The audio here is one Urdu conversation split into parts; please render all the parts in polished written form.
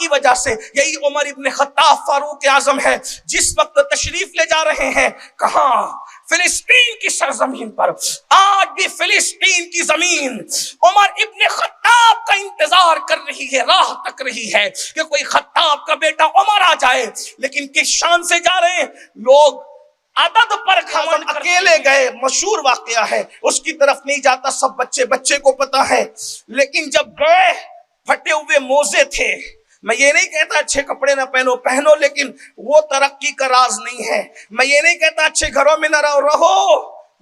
کی وجہ سے. یہی عمر ابن خطاب فاروق اعظم ہے. جس وقت تشریف لے جا رہے ہیں کہاں؟ فلسطین کی سرزمین پر. آج بھی فلسطین کی زمین عمر ابن خطاب کا انتظار کر رہی ہے، راہ تک رہی ہے کہ کوئی خطاب کا بیٹا عمر آ جائے. لیکن کس شان سے جا رہے ہیں لوگ؟ عدد پر گھمنڈ، اکیلے گئے. مشہور واقعہ ہے، اس کی طرف نہیں جاتا، سب بچے کو پتا ہے. لیکن جب گئے پھٹے ہوئے موزے تھے. میں یہ نہیں کہتا اچھے کپڑے نہ پہنو، لیکن وہ ترقی کا راز نہیں ہے. میں یہ نہیں کہتا اچھے گھروں میں نہ رہو،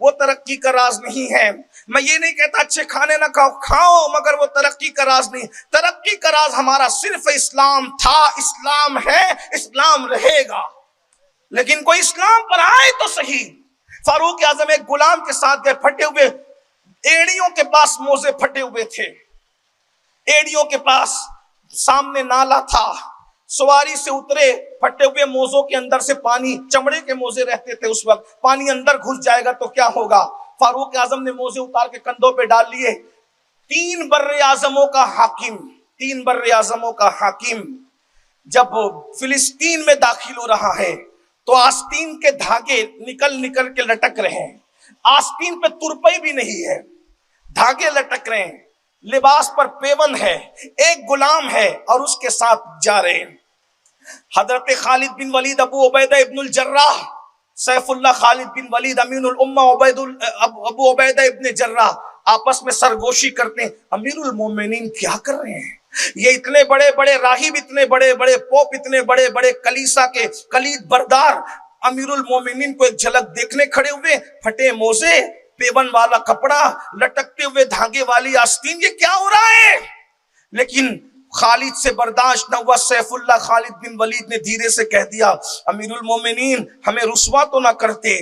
وہ ترقی کا راز نہیں ہے. میں یہ نہیں کہتا اچھے کھانے نہ کھاؤ، مگر وہ ترقی کا راز نہیں. ترقی کا راز ہمارا صرف اسلام تھا، اسلام ہے، اسلام رہے گا. لیکن کوئی اسلام پر آئے تو صحیح. فاروق اعظم ایک غلام کے ساتھ گئے، پھٹے ہوئے ایڑیوں کے پاس موزے پھٹے ہوئے تھے. ایڑیوں کے پاس سامنے نالا تھا. سواری سے اترے، پھٹے ہوئے موزوں کے اندر سے پانی، چمڑے کے موزے رہتے تھے اس وقت، پانی اندر گھس جائے گا تو کیا ہوگا؟ فاروق اعظم نے موزے اتار کے کندھوں پہ ڈال لیے. 3 بر اعظموں کا حاکم جب فلسطین میں داخل ہو رہا ہے تو آستین کے دھاگے نکل کے لٹک رہے ہیں. آستین پہ ترپائی بھی نہیں ہے، دھاگے لٹک رہے ہیں. لباس پر پیون ہے. ایک غلام ہے اور اس کے ساتھ جا رہے ہیں. حضرت خالد بن ولید، ابو عبیدہ ابن الجراح، سیف اللہ خالد بن ولید، امین الامہ ابو عبیدہ ابن جراح آپس میں سرگوشی کرتے ہیں. امیر المومنین کیا کر رہے ہیں؟ یہ اتنے بڑے بڑے راہب، اتنے بڑے بڑے پوپ، اتنے بڑے بڑے کلیسا کے کلید بردار امیر المومنین کو ایک جھلک دیکھنے کھڑے ہوئے. پھٹے موزے، پیون والا کپڑا، لٹکتے ہوئے دھاگے والی آستین، یہ کیا ہو رہا ہے؟ لیکن خالد سے برداشت نہ ہوا. سیف اللہ خالد بن ولید نے دھیرے سے کہہ دیا، امیر المومنین ہمیں رسوا تو نہ کرتے،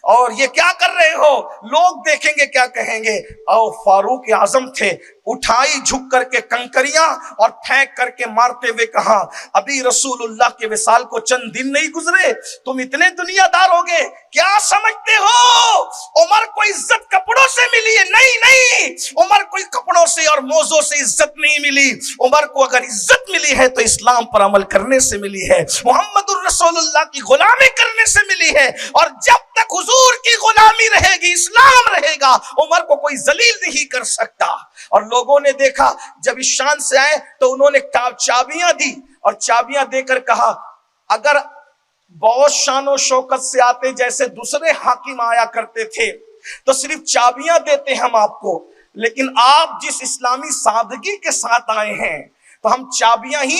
اور یہ کیا کر رہے ہو؟ لوگ دیکھیں گے کیا کہیں گے؟ او فاروق اعظم تھے، اٹھائی جھک کر کے کنکریاں اور پھینک کر کے مارتے ہوئے کہا، ابھی رسول اللہ کے وصال کو چند دن نہیں گزرے، تم اتنے دنیا دار ہو گے؟ کیا سمجھتے ہو عمر کو عزت کپڑوں سے ملی ہے؟ نہیں، عمر کو کپڑوں سے اور موزوں سے عزت نہیں ملی. عمر کو اگر عزت ملی ہے تو اسلام پر عمل کرنے سے ملی ہے، محمد الرسول اللہ کی غلامی کرنے سے ملی ہے. اور جب تک حضور کی غلامی رہے گی، اسلام رہے گا، عمر کو کوئی ذلیل نہیں کر سکتا. اور لوگوں نے دیکھا جب اس شان سے آئے تو انہوں نے چابیاں دی، اور چابیاں دے کر کہا، اگر بہت شان و شوکت سے آتے جیسے دوسرے حاکم آیا کرتے تھے تو صرف چابیاں دیتے ہم آپ کو، لیکن آپ جس اسلامی سادگی کے ساتھ آئے ہیں تو ہم چابیاں ہی